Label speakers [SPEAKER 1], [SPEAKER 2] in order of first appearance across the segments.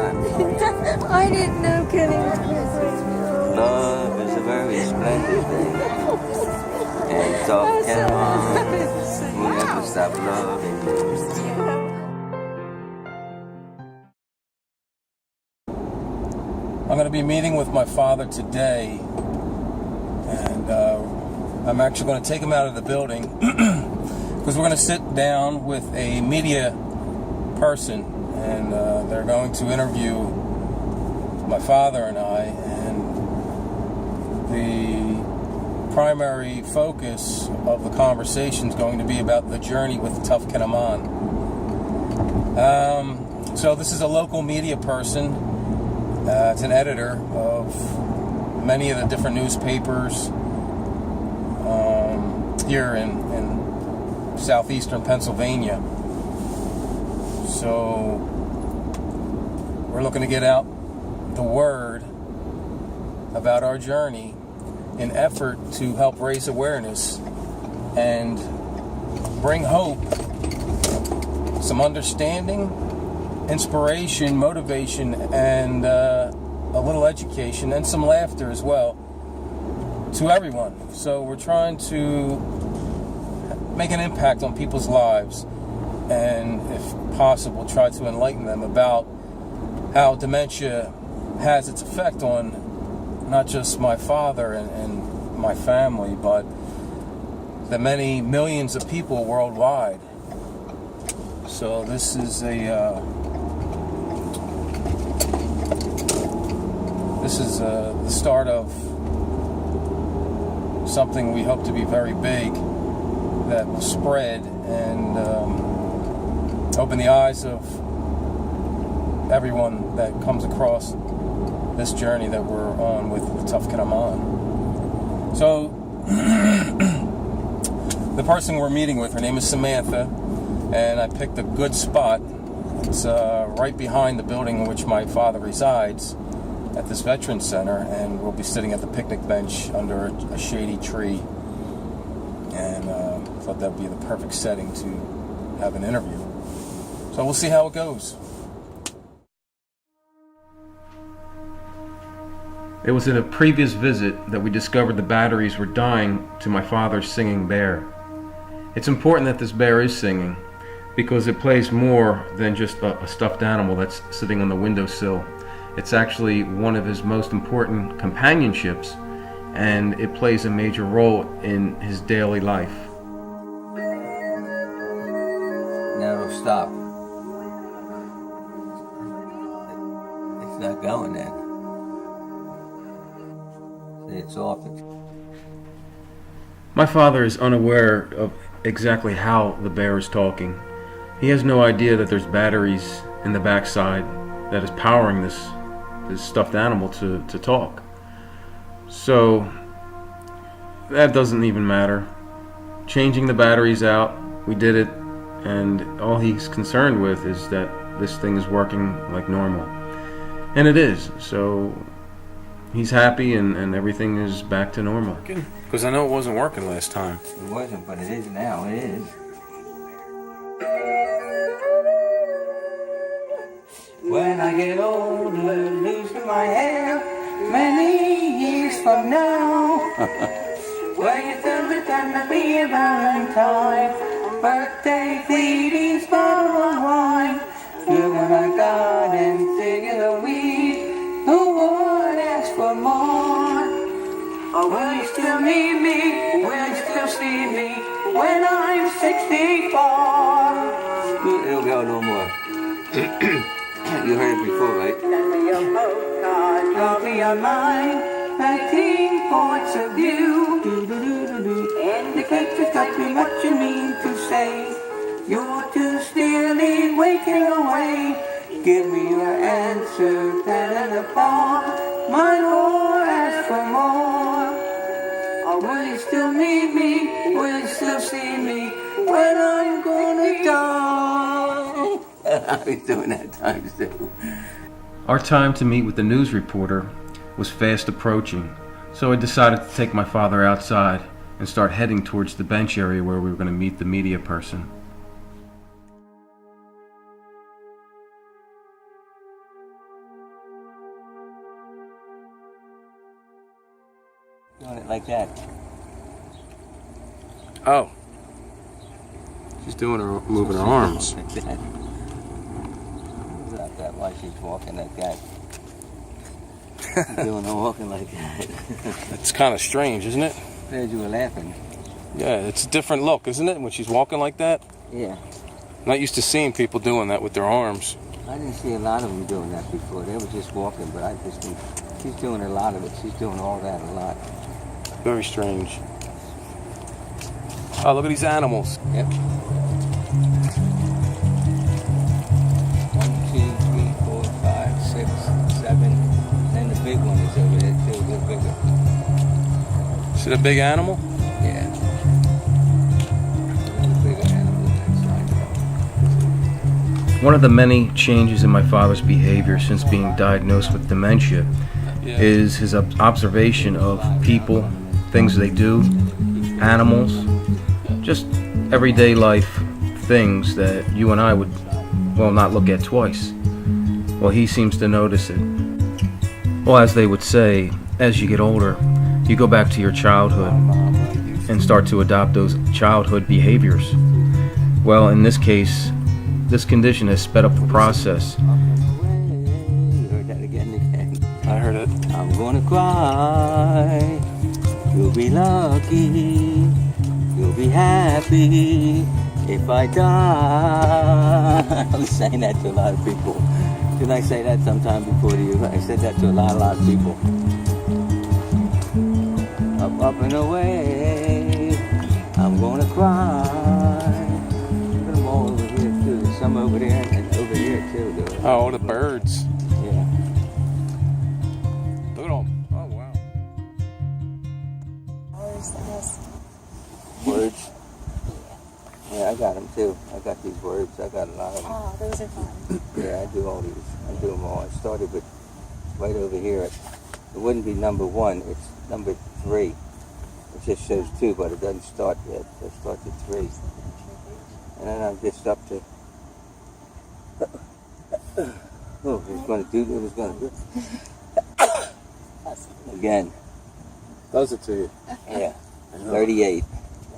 [SPEAKER 1] I didn't know Kenny was going to
[SPEAKER 2] Love is a very splendid thing. And ToughKenaMan will never stop loving you.
[SPEAKER 3] I'm going to be meeting with my father today, and I'm actually going to take him out of the building because we're going to sit down with a media person, and they're going to interview my father and I, and the primary focus of the conversation is going to be about the journey with ToughKenaMan. So this is a local media person. It's an editor of many of the different newspapers here in southeastern Pennsylvania. So we're looking to get out the word about our journey in effort to help raise awareness and bring hope, some understanding, inspiration, motivation, and a little education and some laughter as well to everyone. So we're trying to make an impact on people's lives and, if possible, try to enlighten them about how dementia has its effect on not just my father and my family, but the many millions of people worldwide. So this is the start of something we hope to be very big that will spread and open the eyes of everyone that comes across this journey that we're on with ToughKenaMan. So the person we're meeting with, her name is Samantha, and I picked a good spot. It's right behind the building in which my father resides at this Veterans Center, and we'll be sitting at the picnic bench under a shady tree, and thought that would be the perfect setting to have an interview. So we'll see how it goes. It was in a previous visit that we discovered the batteries were dying to my father's singing bear. It's important that this bear is singing because it plays more than just a stuffed animal that's sitting on the windowsill. It's actually one of his most important companionships, and it plays a major role in his daily life.
[SPEAKER 2] Now it'll stop. It's not going then. It's off.
[SPEAKER 3] My father is unaware of exactly how the bear is talking. He has no idea that there's batteries in the backside that is powering this stuffed animal to talk. So that doesn't even matter. Changing the batteries out, we did it, and all he's concerned with is that this thing is working like normal. And it is. So he's happy, and everything is back to normal. Because I know it wasn't working last time.
[SPEAKER 2] It wasn't, but it is now. It is. When I get older, losing my hair, many years from now. When you tell me gonna be a Valentine, birthday feeding, bottle of wine, looking at God and singing a weed. Who would ask for more? Or will you still need me? Will you still see me when I'm 64? It'll go no more. You heard it before, right? Send me your postcard, drop me your line. 19 points of view. Indicate exactly what you mean to say. You're too steely, waiting away. Give me your answer, telling apart. My Lord, ask for more. Or will you still need me? Will you still see me when I'm gonna die? I was doing that times too.
[SPEAKER 3] Our time to meet with the news reporter was fast approaching, so I decided to take my father outside and start heading towards the bench area where we were going to meet the media person.
[SPEAKER 2] Doing it like that.
[SPEAKER 3] Oh. She's doing her, moving her arms.
[SPEAKER 2] Like that. Not that why she's walking like that. She's doing her walking like that.
[SPEAKER 3] It's kind of strange, isn't it?
[SPEAKER 2] Glad you were laughing.
[SPEAKER 3] Yeah, it's a different look, isn't it, when she's walking like that?
[SPEAKER 2] Yeah.
[SPEAKER 3] Not used to seeing people doing that with their arms.
[SPEAKER 2] I didn't see a lot of them doing that before. They were just walking, but I just think she's doing a lot of it. She's doing all that a lot.
[SPEAKER 3] Very strange. Oh, look at these animals.
[SPEAKER 2] Yep. 1, 2, 3, 4, 5, 6, 7. And the big one is over there too, a little bigger.
[SPEAKER 3] See the big animal?
[SPEAKER 2] Yeah. Another bigger animal on that side.
[SPEAKER 4] One of the many changes in my father's behavior since being diagnosed with dementia is his observation of people, things they do, animals, just everyday life things that you and I would, well, not look at twice. Well, he seems to notice it. Well, as they would say, as you get older, you go back to your childhood and start to adopt those childhood behaviors. Well, in this case, this condition has sped up the process.
[SPEAKER 2] You heard that again.
[SPEAKER 3] I heard it.
[SPEAKER 2] I'm gonna cry. You'll be lucky. You'll be happy if I die. I'm saying that to a lot of people. Didn't I say that sometime before to you? I said that to a lot of people. Up and away. I'm gonna cry. Put them all over here too. There's some over there and over here too. Though.
[SPEAKER 3] Oh, all the birds.
[SPEAKER 2] Yeah.
[SPEAKER 3] Look at them. Oh, wow.
[SPEAKER 2] Words. Yeah, I got them too. I got these words. I got a lot of them.
[SPEAKER 1] Oh, those are fun.
[SPEAKER 2] Yeah, I do all these. I do them all. I started with right over here. It wouldn't be number 1. It's number 3. It just shows 2, but it doesn't start yet. It starts at 3. And then I'm just up to. Oh, it was going to do. It was going to do. Again.
[SPEAKER 3] Does it to you?
[SPEAKER 2] Yeah. 38.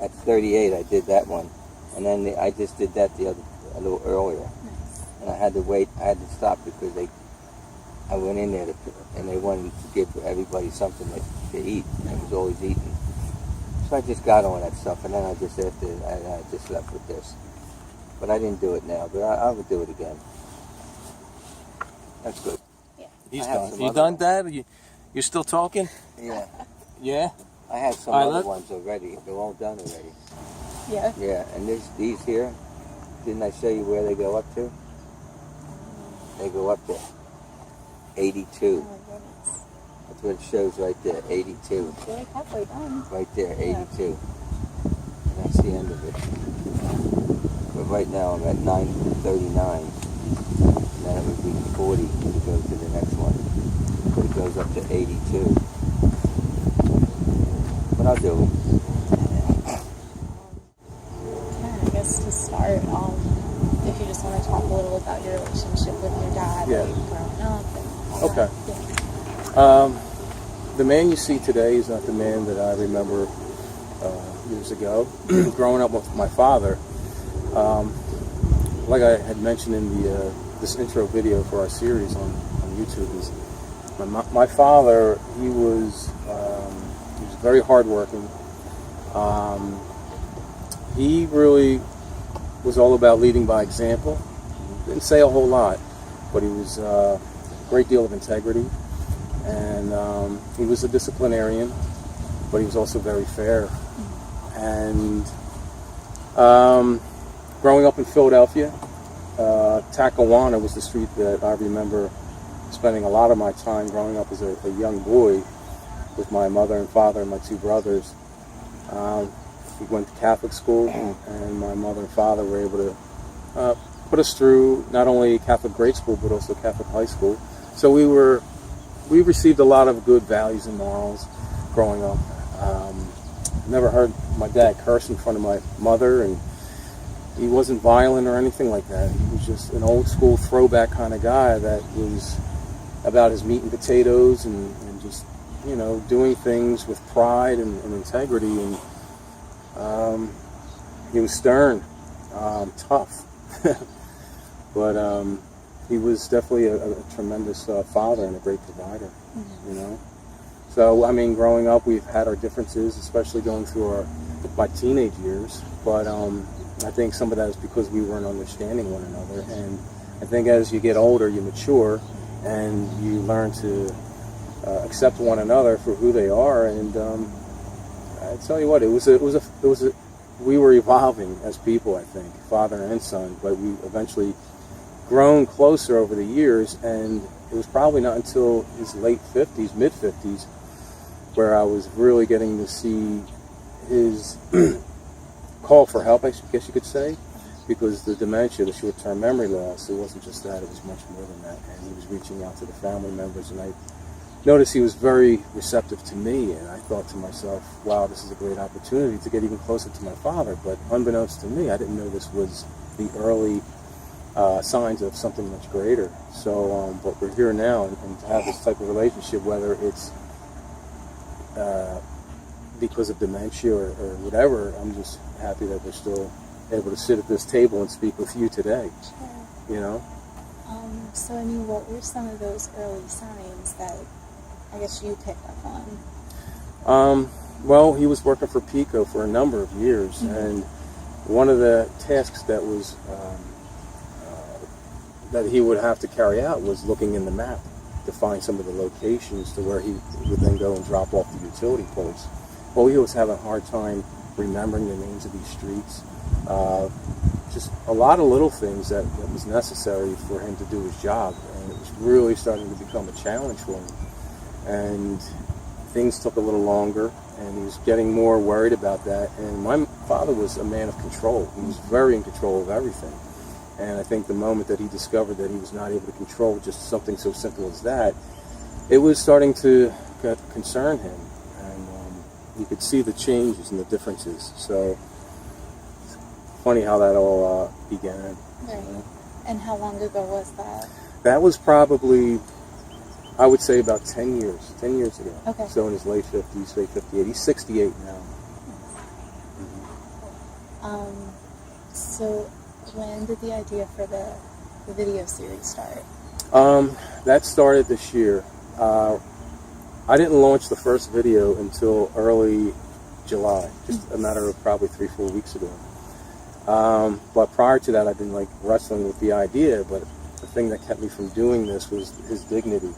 [SPEAKER 2] At 38, I did that one, and then I just did that a little earlier, and I had to wait. I had to stop because I went in there and they wanted to give everybody something to eat. I was always eating, so I just got on that stuff, and then I just I just left with this. But I didn't do it now, but I would do it again. That's good.
[SPEAKER 1] Yeah.
[SPEAKER 3] He's
[SPEAKER 2] I have
[SPEAKER 3] done.
[SPEAKER 2] some
[SPEAKER 3] You
[SPEAKER 2] other
[SPEAKER 3] done,
[SPEAKER 2] ones.
[SPEAKER 3] Dad? You're still talking?
[SPEAKER 2] Yeah.
[SPEAKER 3] Yeah?
[SPEAKER 2] I have some
[SPEAKER 3] All right,
[SPEAKER 2] other
[SPEAKER 3] look.
[SPEAKER 2] ones already. They're all done already.
[SPEAKER 1] Yeah.
[SPEAKER 2] Yeah, and these here, didn't I show you where they go up to? They go up to 82.
[SPEAKER 1] Oh my goodness.
[SPEAKER 2] That's what it shows right there, 82.
[SPEAKER 1] You're like halfway done.
[SPEAKER 2] Right there, 82.
[SPEAKER 1] Yeah.
[SPEAKER 2] And that's the end of it. But right now I'm at 939. And then it would be 40 to go to the next one. It goes up to 82. But I'll do it.
[SPEAKER 1] I guess to start, if you just want to talk a little about your relationship with your dad,
[SPEAKER 3] Yeah.
[SPEAKER 1] like growing up and all
[SPEAKER 3] Okay.
[SPEAKER 2] Uh-huh.
[SPEAKER 1] that. Yeah.
[SPEAKER 3] The man you see today is not the man that I remember years ago. Growing up with my father, like I had mentioned in this intro video for our series on YouTube, is my father. He was very hardworking. He really was all about leading by example. Didn't say a whole lot, but he was a great deal of integrity. And he was a disciplinarian, but he was also very fair. And growing up in Philadelphia, ToughKenaMan was the street that I remember spending a lot of my time growing up as a young boy with my mother and father and my 2 brothers. We went to Catholic school, and my mother and father were able to put us through not only Catholic grade school, but also Catholic high school. So we received a lot of good values and morals growing up. Never heard my dad curse in front of my mother, and he wasn't violent or anything like that. He was just an old school throwback kind of guy that was about his meat and potatoes and just you know, doing things with pride and integrity, and he was stern, tough, but he was definitely a tremendous father and a great provider, you know. So, I mean, growing up, we've had our differences, especially going through my teenage years, but I think some of that is because we weren't understanding one another, and I think as you get older, you mature, and you learn to accept one another for who they are, and I tell you what, we were evolving as people, I think, father and son, but we eventually grown closer over the years, and it was probably not until his late 50s, mid 50s, where I was really getting to see his call for help, I guess you could say, because the dementia, the short-term memory loss, it wasn't just that, it was much more than that, and he was reaching out to the family members, and I noticed he was very receptive to me, and I thought to myself, wow, this is a great opportunity to get even closer to my father, but unbeknownst to me, I didn't know this was the early signs of something much greater. So, but we're here now, and to have this type of relationship, whether it's because of dementia or whatever, I'm just happy that we're still able to sit at this table and speak with you today. Sure. You know?
[SPEAKER 1] So, I mean, what were some of those early signs that I guess you picked up on?
[SPEAKER 3] Well, he was working for Pico for a number of years, and one of the tasks that was that he would have to carry out was looking in the map to find some of the locations to where he would then go and drop off the utility poles. Well, he was having a hard time remembering the names of these streets. Just a lot of little things that was necessary for him to do his job, and it was really starting to become a challenge for him. And things took a little longer, and he was getting more worried about that. And my father was a man of control. He was very in control of everything. And I think the moment that he discovered that he was not able to control just something so simple as that, it was starting to concern him. And you could see the changes and the differences. So it's funny how that all began.
[SPEAKER 1] Right.
[SPEAKER 3] You know?
[SPEAKER 1] And how long ago was that?
[SPEAKER 3] That was probably, I would say, about 10 years. 10 years ago.
[SPEAKER 1] Okay.
[SPEAKER 3] So in his late 50s, late 58. He's 68 now.
[SPEAKER 1] So when did the idea for the video series start?
[SPEAKER 3] That started this year. I didn't launch the first video until early July, just a matter of probably 3-4 weeks ago. But prior to that, I've been like wrestling with the idea, but the thing that kept me from doing this was his dignity.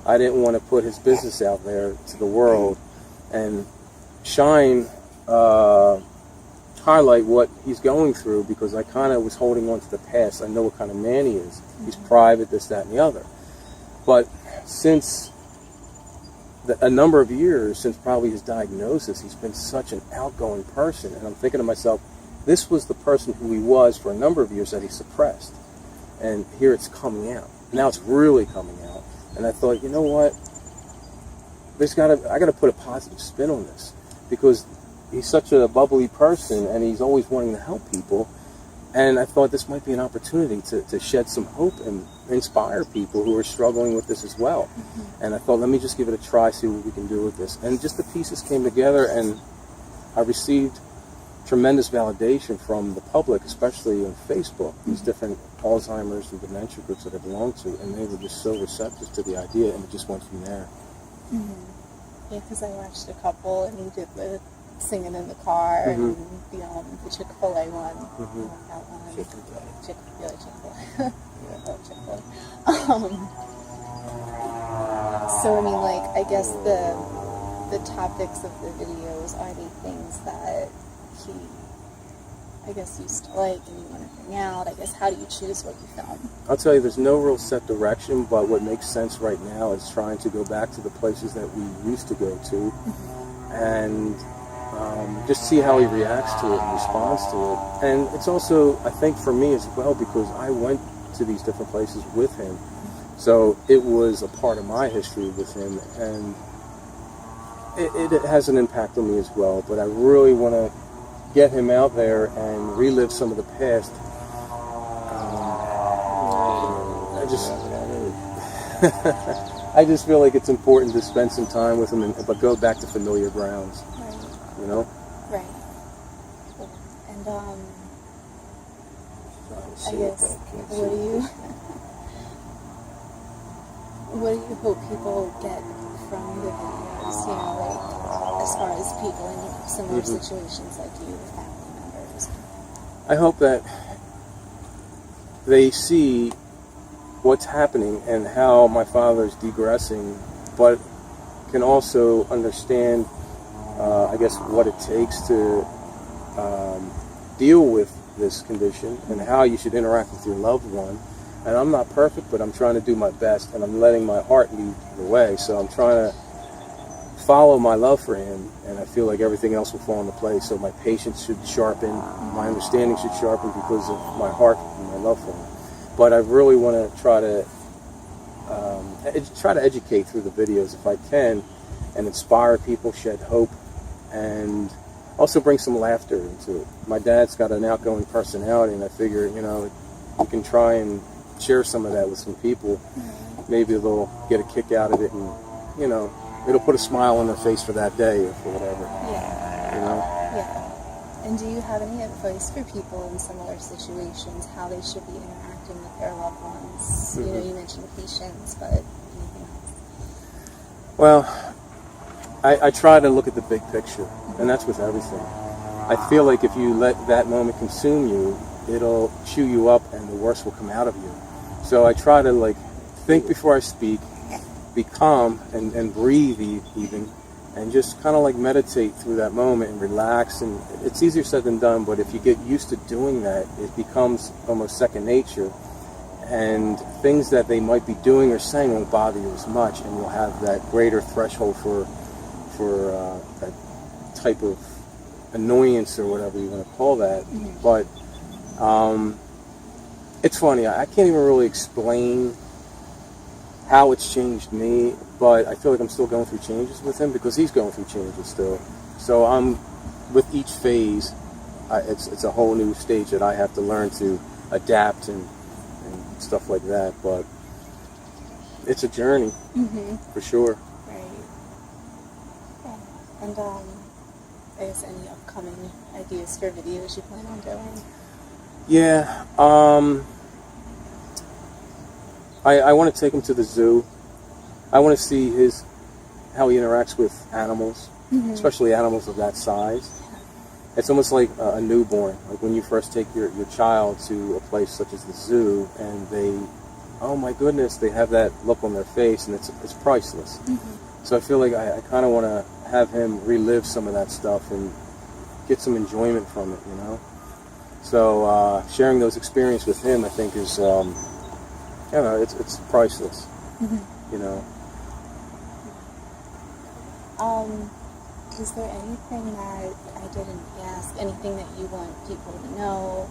[SPEAKER 3] I didn't want to put his business out there to the world and highlight what he's going through, because I kind of was holding on to the past. I know what kind of man he is. He's private, this, that, and the other. But since a number of years, since probably his diagnosis, he's been such an outgoing person. And I'm thinking to myself, this was the person who he was for a number of years that he suppressed. And here it's coming out. Now it's really coming out. And I thought, you know what? I got to put a positive spin on this, because he's such a bubbly person, and he's always wanting to help people. And I thought this might be an opportunity to shed some hope and inspire people who are struggling with this as well. And I thought, let me just give it a try, see what we can do with this. And just the pieces came together, and I received tremendous validation from the public, especially on Facebook, these different Alzheimer's and dementia groups that I belong to, and they were just so receptive to the idea, and it just went from there.
[SPEAKER 1] Yeah, because I watched a couple, and you did the singing in the car, and the Chick-fil-A one. That one. Chick-fil-A. Yeah, I love Chick-fil-A. So, I mean, like, I guess the topics of the videos are the things that he, I guess, used to like and you want to bring out. I guess, how do you choose what you film?
[SPEAKER 3] I'll tell you, there's no real set direction, but what makes sense right now is trying to go back to the places that we used to go to, and just see how he reacts to it and responds to it. And it's also, I think, for me as well, because I went to these different places with him, so it was a part of my history with him, and it has an impact on me as well. But I really want to get him out there and relive some of the past. I just feel like it's important to spend some time with them, but go back to familiar grounds.
[SPEAKER 1] Right.
[SPEAKER 3] You know?
[SPEAKER 1] Right. And I guess what do you hope people get from the videos? You know, like as far as people in similar situations like you, family members.
[SPEAKER 3] I hope that they see what's happening and how my father's degressing, but can also understand, I guess, what it takes to deal with this condition and how you should interact with your loved one. And I'm not perfect, but I'm trying to do my best, and I'm letting my heart lead the way. So I'm trying to follow my love for him, and I feel like everything else will fall into place. So my patience should sharpen, my understanding should sharpen because of my heart and my love for him. But I really want to try to educate through the videos if I can, and inspire people, shed hope, and also bring some laughter into it. My dad's got an outgoing personality, and I figure, you know, you can try and share some of that with some people. Maybe they'll get a kick out of it, and, you know, it'll put a smile on their face for that day or for whatever.
[SPEAKER 1] Yeah.
[SPEAKER 3] You know?
[SPEAKER 1] Yeah. And do you have any advice for people in similar situations, how they should be interacting with their loved ones? You know, you mentioned patience, but anything else?
[SPEAKER 3] Well, I try to look at the big picture, and that's with everything. I feel like if you let that moment consume you, it'll chew you up and the worst will come out of you. So I try to, like, think before I speak, be calm and breathe even, and just kind of like meditate through that moment and relax. And it's easier said than done, but if you get used to doing that, it becomes almost second nature, and things that they might be doing or saying won't bother you as much, and you'll have that greater threshold for that type of annoyance or whatever you want to call that. But it's funny, I can't even really explain how it's changed me, but I feel like I'm still going through changes with him because he's going through changes still. So I'm, with each phase, it's a whole new stage that I have to learn to adapt and stuff like that. But it's a journey, for sure.
[SPEAKER 1] Right. Yeah. And I guess any upcoming ideas for videos you plan on doing?
[SPEAKER 3] Yeah. I want to take him to the zoo. I want to see how he interacts with animals, especially animals of that size. It's almost like a newborn, like when you first take your child to a place such as the zoo, and they, oh my goodness, they have that look on their face, and it's priceless. So I feel like I kind of want to have him relive some of that stuff and get some enjoyment from it, you know? So sharing those experiences with him, I think, is, you know, it's priceless, you know?
[SPEAKER 1] Is there anything that I didn't ask, anything that you want people to know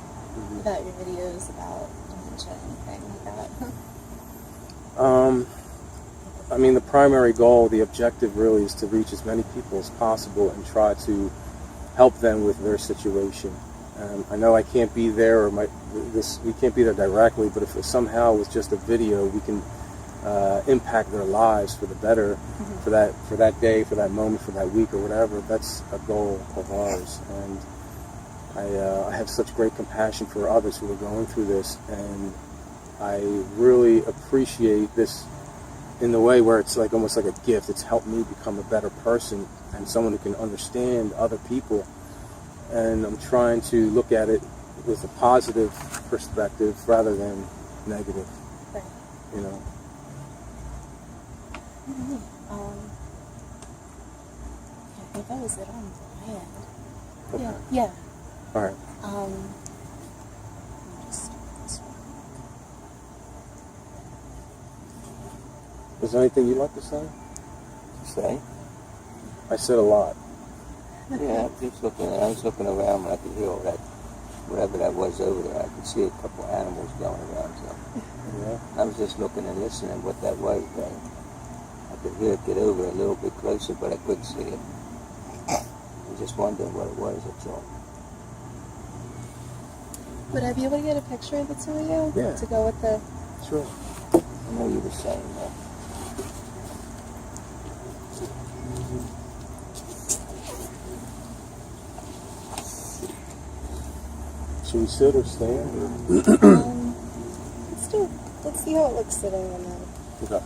[SPEAKER 1] about your videos, about dementia, anything like that?
[SPEAKER 3] I mean, the primary goal, the objective really is to reach as many people as possible and try to help them with their situation. I know I can't be there, or we can't be there directly, but if somehow with just a video we can impact their lives for the better, for that day, for that moment, for that week, or whatever, that's a goal of ours. And I have such great compassion for others who are going through this, and I really appreciate this in the way where it's like almost like a gift. It's helped me become a better person and someone who can understand other people. And I'm trying to look at it with a positive perspective rather than negative.
[SPEAKER 1] Right.
[SPEAKER 3] You know.
[SPEAKER 1] I think that was it on my end.
[SPEAKER 3] Okay.
[SPEAKER 1] Yeah.
[SPEAKER 3] All right.
[SPEAKER 1] Let me just start this one.
[SPEAKER 3] Is there anything you'd like to say?
[SPEAKER 2] Say?
[SPEAKER 3] I said a lot.
[SPEAKER 2] Yeah, I was looking around when I could hear all that, whatever that was over there. I could see a couple of animals going around. So
[SPEAKER 3] Yeah.
[SPEAKER 2] I was just looking and listening what that was. But I could hear it get over a little bit closer, but I couldn't see it. I was just wondering what it was, that's all.
[SPEAKER 1] Would I be able to get a picture of the two of you?
[SPEAKER 3] Yeah.
[SPEAKER 1] To go with the...
[SPEAKER 3] Sure.
[SPEAKER 2] I know you were saying that.
[SPEAKER 3] Should we sit or stand? Or?
[SPEAKER 1] Let's see how it looks sitting and then.
[SPEAKER 3] Okay.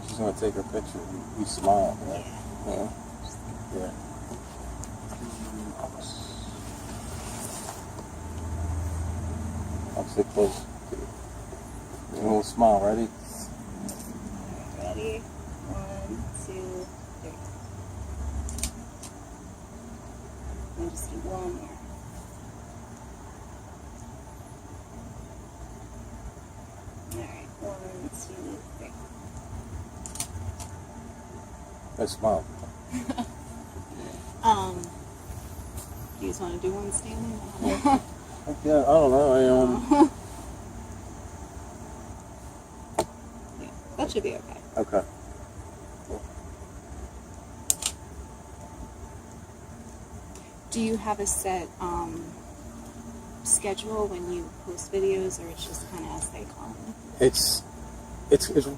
[SPEAKER 3] She's gonna take her picture. You smile, right? Yeah. Yeah. I'll sit close. A little smile, ready?
[SPEAKER 1] Ready? 1, 2, 3. And just do one more. Alright, 1, 2, 3.
[SPEAKER 3] Nice smile.
[SPEAKER 1] Do you just want to do one standing?
[SPEAKER 3] Yeah, I don't know.
[SPEAKER 1] Yeah, that should be okay.
[SPEAKER 3] Okay.
[SPEAKER 1] Do you have a set schedule when you post videos, or it's just kind of as they come?
[SPEAKER 3] It's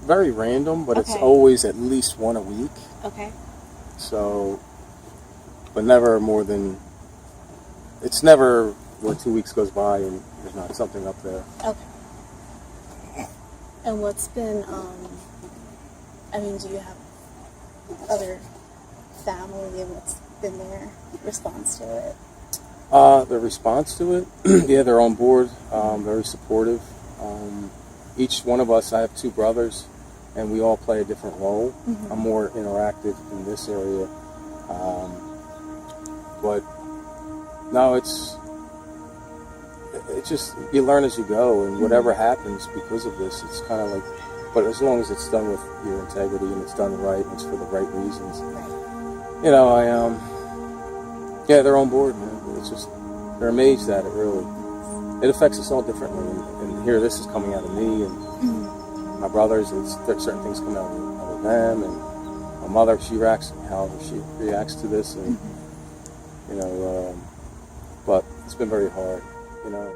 [SPEAKER 3] very random, but it's
[SPEAKER 1] Okay.
[SPEAKER 3] always at least one a week.
[SPEAKER 1] Okay.
[SPEAKER 3] So, but never more than. It's never where 2 weeks goes by and there's not something up there.
[SPEAKER 1] Okay. And what's been, do you have other family and what's been their response to it?
[SPEAKER 3] The response to it, yeah, they're on board, very supportive. Each one of us, I have 2 brothers, and we all play a different role.
[SPEAKER 1] Mm-hmm.
[SPEAKER 3] I'm more interactive in this area. But no, it's just, you learn as you go, and whatever happens because of this, it's kind of like, but as long as it's done with your integrity and it's done right and it's for the right reasons, you know, yeah, they're on board, man. It's just, they're amazed at it, really. It affects us all differently, and here this is coming out of me, and my brothers, there's certain things coming out of them, and my mother, she reacts to this, and, you know, but it's been very hard, you know.